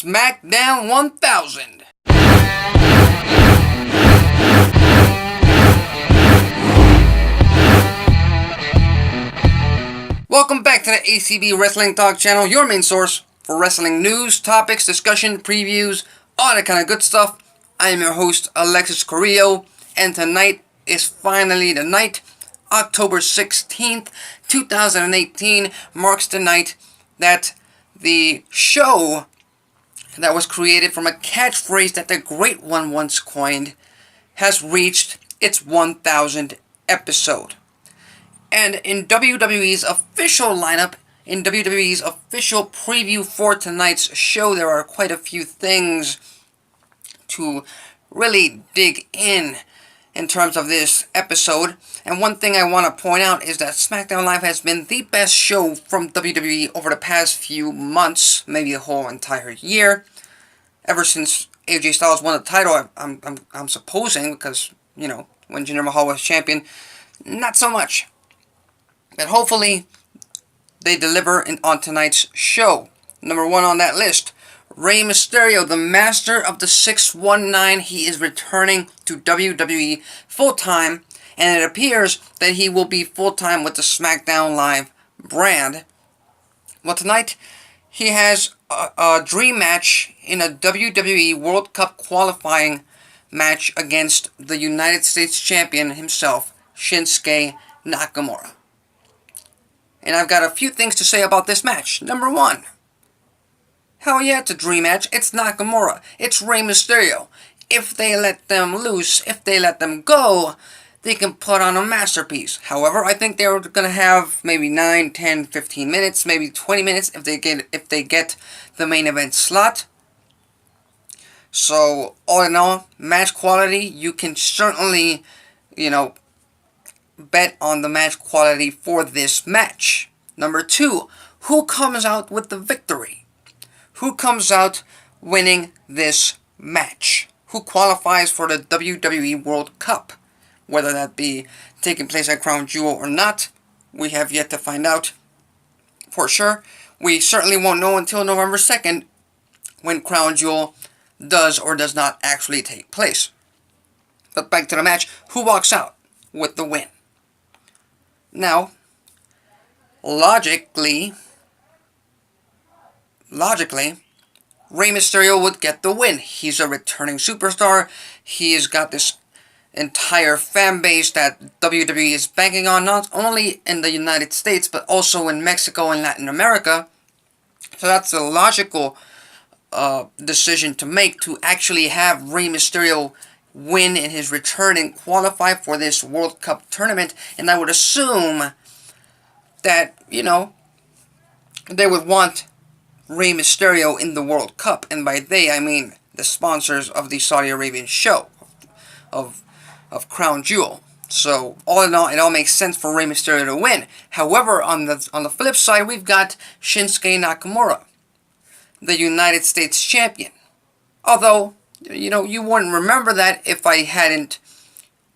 Smackdown 1000. Welcome back to the ACB Wrestling Talk channel, your main source for wrestling news, topics, discussion, previews, all that kind of good stuff. I am your host, Alexis Carrillo, and tonight is finally the night. October 16th, 2018 marks the night that the show that was created from a catchphrase that the Great One once coined has reached its 1000th episode. And in WWE's official lineup, in WWE's official preview for tonight's show, there are quite a few things to really dig in terms of this episode. And one thing I want to point out is that SmackDown Live has been the best show from WWE over the past few months, maybe a whole entire year. Ever since AJ Styles won the title, I'm supposing, because, you know, when Jinder Mahal was champion, not so much. But hopefully, they deliver on tonight's show. Number one on that list, Rey Mysterio, the master of the 619. He is returning to WWE full-time, and it appears that he will be full-time with the SmackDown Live brand. Well, tonight, he has a dream match in a WWE World Cup qualifying match against the United States champion himself, Shinsuke Nakamura. And I've got a few things to say about this match. Number one, hell yeah, it's a dream match. It's Nakamura. It's Rey Mysterio. If they let them loose, if they let them go, they can put on a masterpiece. However, I think they're going to have maybe 9, 10, 15 minutes, maybe 20 minutes if they get the main event slot. So, all in all, match quality, you can certainly, bet on the match quality for this match. Number two, who comes out with the victory? Who comes out winning this match? Who qualifies for the WWE World Cup? Whether that be taking place at Crown Jewel or not, we have yet to find out for sure. We certainly won't know until November 2nd when Crown Jewel does or does not actually take place. But back to the match, who walks out with the win? Now, logically, Rey Mysterio would get the win. He's a returning superstar. He's got this entire fan base that WWE is banking on, not only in the United States, but also in Mexico and Latin America. So that's a logical decision to make, to actually have Rey Mysterio win in his return and qualify for this World Cup tournament. And I would assume that, they would want Rey Mysterio in the World Cup. And by they, I mean the sponsors of the Saudi Arabian show of Crown Jewel. So, all in all, it all makes sense for Rey Mysterio to win. However, on the flip side, we've got Shinsuke Nakamura, the United States champion. Although, you wouldn't remember that if I hadn't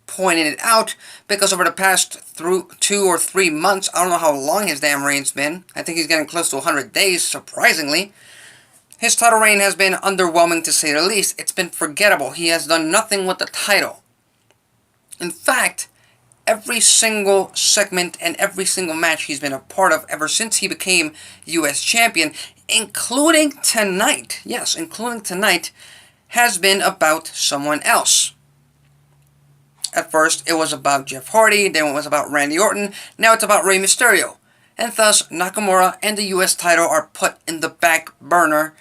pointed it out, because over the past 2 or 3 months, I don't know how long his damn reign's been. I think he's getting close to 100 days, surprisingly. His title reign has been underwhelming, to say the least. It's been forgettable. He has done nothing with the title. In fact, every single segment and every single match he's been a part of ever since he became U.S. champion, including tonight, yes, including tonight, has been about someone else. At first, it was about Jeff Hardy, then it was about Randy Orton, now it's about Rey Mysterio. And thus, Nakamura and the U.S. title are put in the back burner.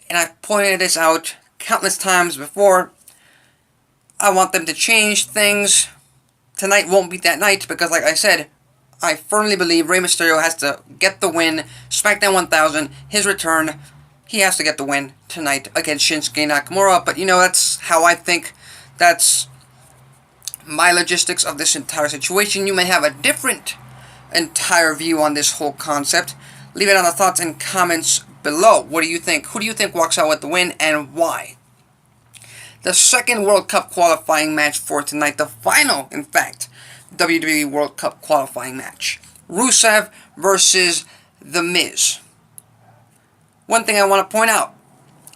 And I've pointed this out countless times before. I want them to change things. Tonight won't be that night because, like I said, I firmly believe Rey Mysterio has to get the win. SmackDown 1000, his return, he has to get the win tonight against Shinsuke Nakamura. But, that's how I think. That's my logistics of this entire situation. You may have a different entire view on this whole concept. Leave it on the thoughts and comments below. What do you think? Who do you think walks out with the win and why? The second World Cup qualifying match for tonight, the final, in fact, WWE World Cup qualifying match. Rusev versus The Miz. One thing I want to point out,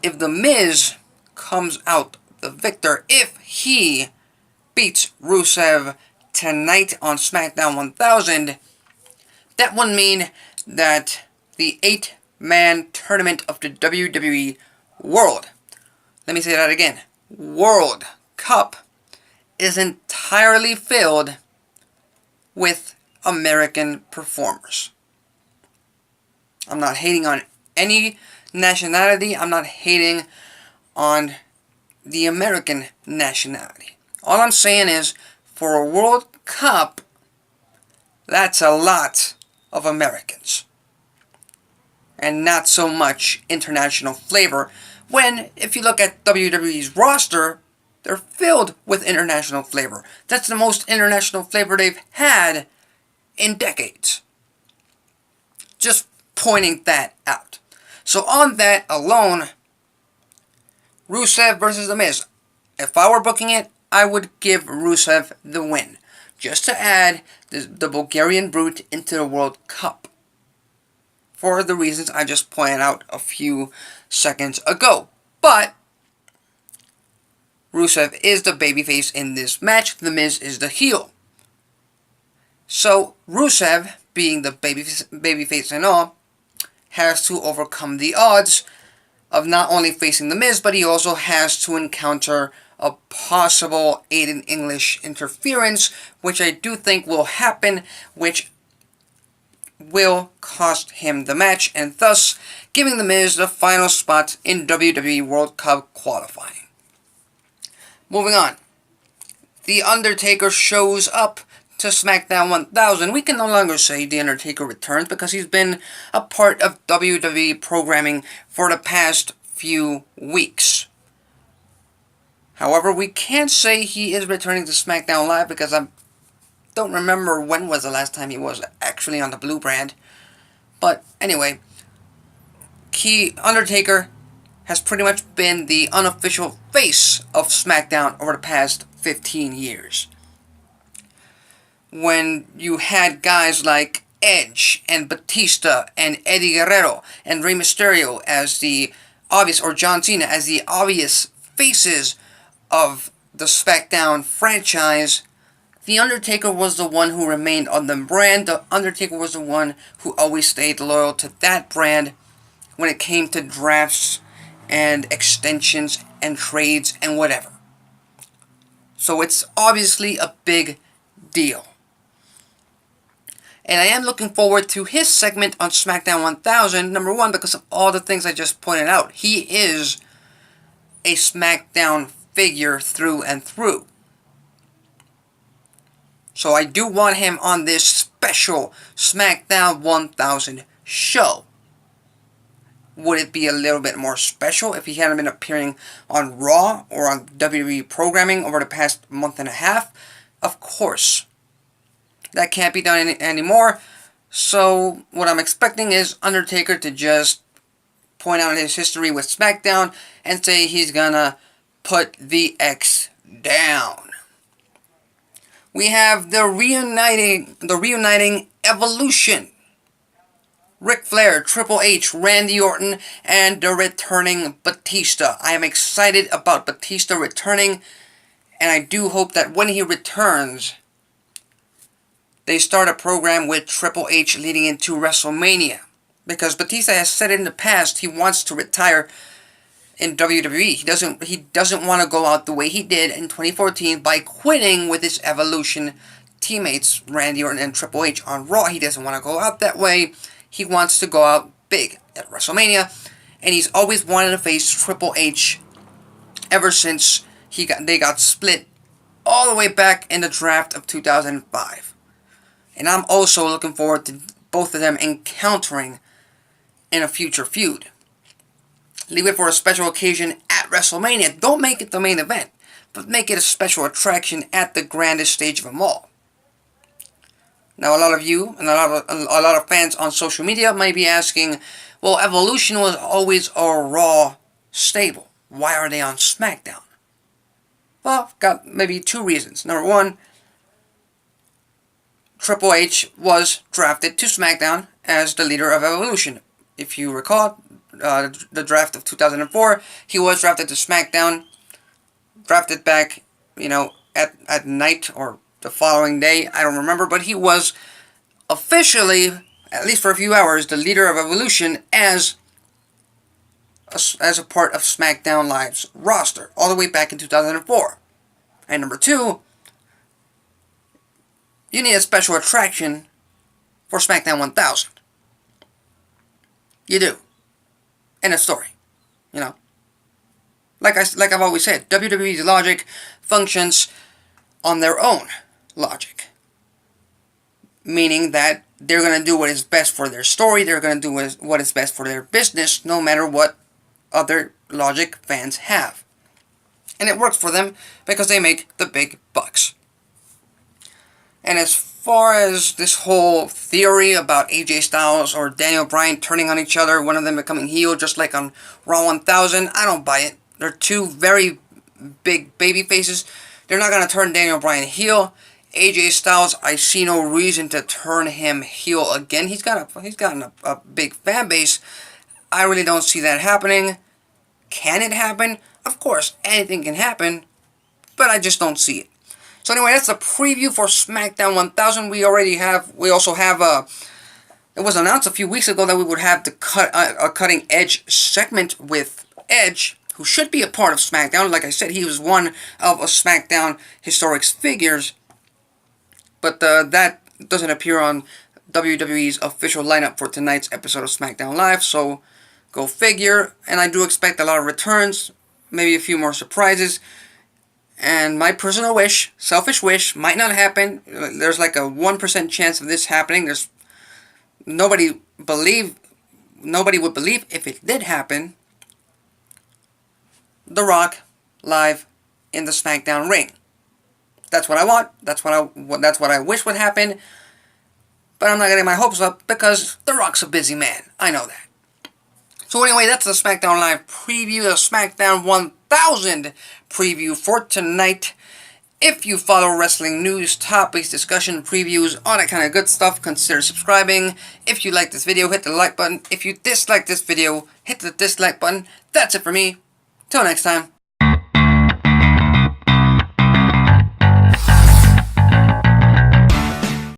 if The Miz comes out the victor, if he beats Rusev tonight on SmackDown 1000, that would mean that the 8-man tournament of the WWE World, let me say that again, World Cup, is entirely filled with American performers. I'm not hating on any nationality. I'm not hating on the American nationality. All I'm saying is, for a World Cup, that's a lot of Americans. And not so much international flavor, when, if you look at WWE's roster, they're filled with international flavor. That's the most international flavor they've had in decades. Just pointing that out. So on that alone, Rusev versus The Miz. If I were booking it, I would give Rusev the win, just to add the Bulgarian Brute into the World Cup, for the reasons I just pointed out a few seconds ago. But Rusev is the babyface in this match. The Miz is the heel. So Rusev, being the babyface and all, has to overcome the odds of not only facing The Miz, but he also has to encounter a possible Aiden English interference, which I do think will happen, which will cost him the match, and thus giving The Miz the final spot in WWE World Cup qualifying. Moving on. The Undertaker shows up to SmackDown 1000. We can no longer say The Undertaker returns because he's been a part of WWE programming for the past few weeks. However, we can't say he is returning to SmackDown Live because I don't remember when was the last time he was actually on the Blue brand. But anyway, Undertaker has pretty much been the unofficial face of SmackDown over the past 15 years. When you had guys like Edge and Batista and Eddie Guerrero and Rey Mysterio as the obvious, or John Cena as the obvious faces of the SmackDown franchise, The Undertaker was the one who remained on the brand. The Undertaker was the one who always stayed loyal to that brand when it came to drafts and extensions and trades and whatever. So it's obviously a big deal. And I am looking forward to his segment on SmackDown 1000, number one, because of all the things I just pointed out. He is a SmackDown figure through and through. So I do want him on this special SmackDown 1000 show. Would it be a little bit more special if he hadn't been appearing on Raw or on WWE programming over the past month and a half? Of course. That can't be done anymore. So what I'm expecting is Undertaker to just point out his history with SmackDown and say he's gonna put the X down. We have the reuniting Evolution. Ric Flair, Triple H, Randy Orton, and the returning Batista. I am excited about Batista returning, and I do hope that when he returns, they start a program with Triple H leading into WrestleMania. Because Batista has said in the past he wants to retire in WWE. He doesn't want to go out the way he did in 2014 by quitting with his Evolution teammates, Randy Orton and Triple H, on Raw. He doesn't want to go out that way. He wants to go out big at WrestleMania, and he's always wanted to face Triple H ever since they got split all the way back in the draft of 2005. And I'm also looking forward to both of them encountering in a future feud. Leave it for a special occasion at WrestleMania. Don't make it the main event, but make it a special attraction at the grandest stage of them all. Now, a lot of you and a lot of fans on social media might be asking, well, Evolution was always a Raw stable. Why are they on SmackDown? Well, I've got maybe two reasons. Number one, Triple H was drafted to SmackDown as the leader of Evolution. If you recall, the draft of 2004. He was drafted to SmackDown, drafted back, at night or the following day. I don't remember, but he was officially, at least for a few hours, the leader of Evolution as a part of SmackDown Live's roster, all the way back in 2004. And number two, you need a special attraction for SmackDown 1000. You do. End of story. Like I've always said, WWE's logic functions on their own logic. Meaning that they're going to do what is best for their story, they're going to do what is best for their business, no matter what other logic fans have. And it works for them because they make the big bucks. And as far as this whole theory about AJ Styles or Daniel Bryan turning on each other, one of them becoming heel, just like on Raw 1000, I don't buy it. They're two very big baby faces. They're not going to turn Daniel Bryan heel. AJ Styles, I see no reason to turn him heel again. He's gotten a big fan base. I really don't see that happening. Can it happen? Of course, anything can happen, but I just don't see it. So anyway, that's a preview for SmackDown 1000. We also have it was announced a few weeks ago that we would have a Cutting Edge segment with Edge, who should be a part of SmackDown. Like I said, he was one of a SmackDown Historics figures, but that doesn't appear on WWE's official lineup for tonight's episode of SmackDown Live, so go figure. And I do expect a lot of returns, maybe a few more surprises. And my personal wish, selfish wish, might not happen. There's like a 1% chance of this happening. There's nobody would believe if it did happen. The Rock live in the SmackDown ring. That's what I want. That's what I wish would happen. But I'm not getting my hopes up because The Rock's a busy man. I know that. So anyway, that's the SmackDown Live preview, the SmackDown 1000 preview for tonight. If you follow wrestling news, topics, discussion, previews, all that kind of good stuff, consider subscribing. If you like this video, hit the like button. If you dislike this video, hit the dislike button. That's it for me. Till next time.